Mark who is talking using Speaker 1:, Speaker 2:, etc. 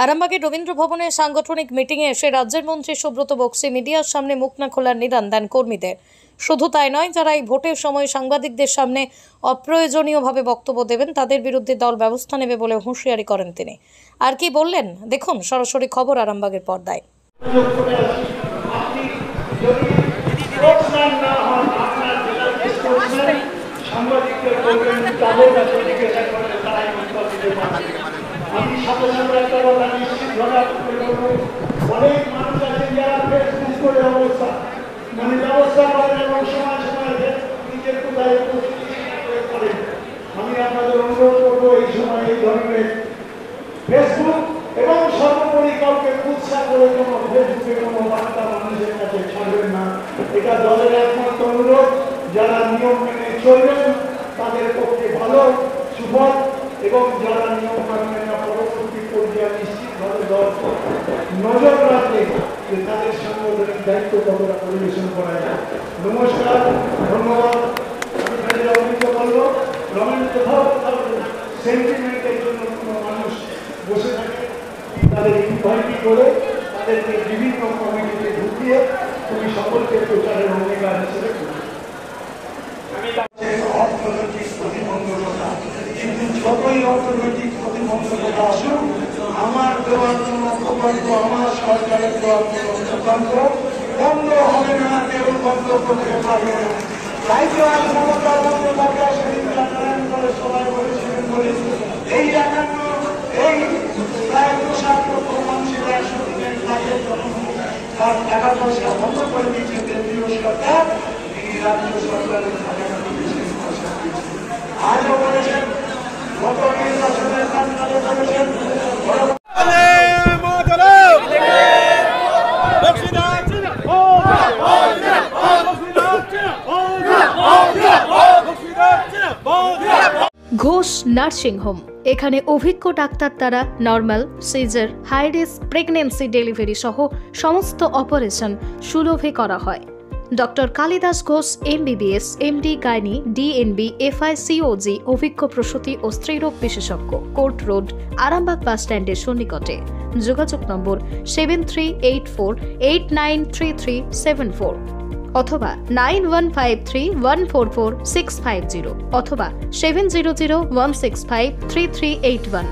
Speaker 1: আরামবাগের রবীন্দ্র ভবনের সাংগঠনিক মিটিংয়ে এসে রাজ্যের মন্ত্রী সুব্রত বক্সি মিডিয়ার সামনে মুখ না খোলার নিদান দেন কর্মীদের। শুধু তাই নয়, যারা এই ভোটের সময় সাংবাদিকদের সামনে অপ্রয়োজনীয়ভাবে বক্তব্য দেবেন তাদের বিরুদ্ধে দল ব্যবস্থা নেবে বলে হুঁশিয়ারি করেন তিনি। আর কি বললেন দেখুন সরাসরি খবর আরামবাগের পর্দায়।
Speaker 2: আমি সাধারণত একটা কথা নিশ্চিতভাবে অনেক মানুষ আছে যারা ফেসবুক করে অবস্থা ব্যবস্থা করেন এবং সময় সময় নিজের কোথায় করেন। আমি আপনাদের অনুরোধ করবো এই সময় এই ধরনের ফেসবুক এবং সর্বোপরি কাউকে উৎসাহ করে কোনো ফেসবুকে কোনো বার্তা মানুষের কাছে ছাড়বেন না। এটা দলের একমাত্র অনুরোধ। যারা নিয়ম মেনে চলবেন তাদের পক্ষে ভালো সুফল, এবং যারা নিয়ম মানবেন না পরবর্তী পর্যায়ে নিশ্চিতভাবে দল নজর রাখবে যে তাদের সাংগঠনিক দায়িত্ব কতটা পরিবেশন করা যায়। নমস্কার, ধন্যবাদ। আমি তাদের অভিযোগ করবো রমেন কোথাও সেন্টিমেন্টের জন্য কোনো মানুষ বসে থাকে, তাদের ইনভাইটি করে তাদেরকে বিভিন্ন কমিটিতে ঢুকিয়ে তুমি সকলকে প্রচারের অঙ্গীকার হিসেবে আমি অর্থনৈতিক প্রতিবন্ধকতা, কিন্তু যতই অর্থনৈতিক প্রতিবন্ধকতা আসুক, আমার দেওয়ার জন্য প্রকল্প, আমার সরকারের দেওয়ার জন্য প্রকল্প বন্ধ হবে না, কেউ বন্ধ করতে পারবে না। তাই তো আজ মমতা বন্দ্যোপাধ্যায় সেদিন যাত্রায়ণ করে সবাই বলেছিলেন বলে এই এই প্রায় 2-7 লক্ষ মানুষের 100 দিনের কাজের জন্য তার টাকা পয়সা বন্ধ করে দিয়েছে কেন্দ্রীয় সরকার, এই রাজ্য সরকারের টাকা দিয়েছেন। আজও বলেছেন, গত নির্বাচনের কাজে বলেছেন
Speaker 3: ঘোষ নার্সিং হোম। এখানে অভিজ্ঞ ডাক্তার দ্বারা normal, caesar, high risk pregnancy, delivery সহ সমস্ত অপারেশন সুলভে করা হয়। Doctor Kalidas Ghosh MBBS, MD gynae, DNB, FICOG অভিজ্ঞ প্রসূতি ও স্ত্রীরোগ বিশেষজ্ঞ। কোর্ট রোড, আরামবাগ বাস স্ট্যান্ডের সন্নিকটে। যোগাযোগ নম্বর 7384893374 অথবা 9153144650 অথবা 7001653381।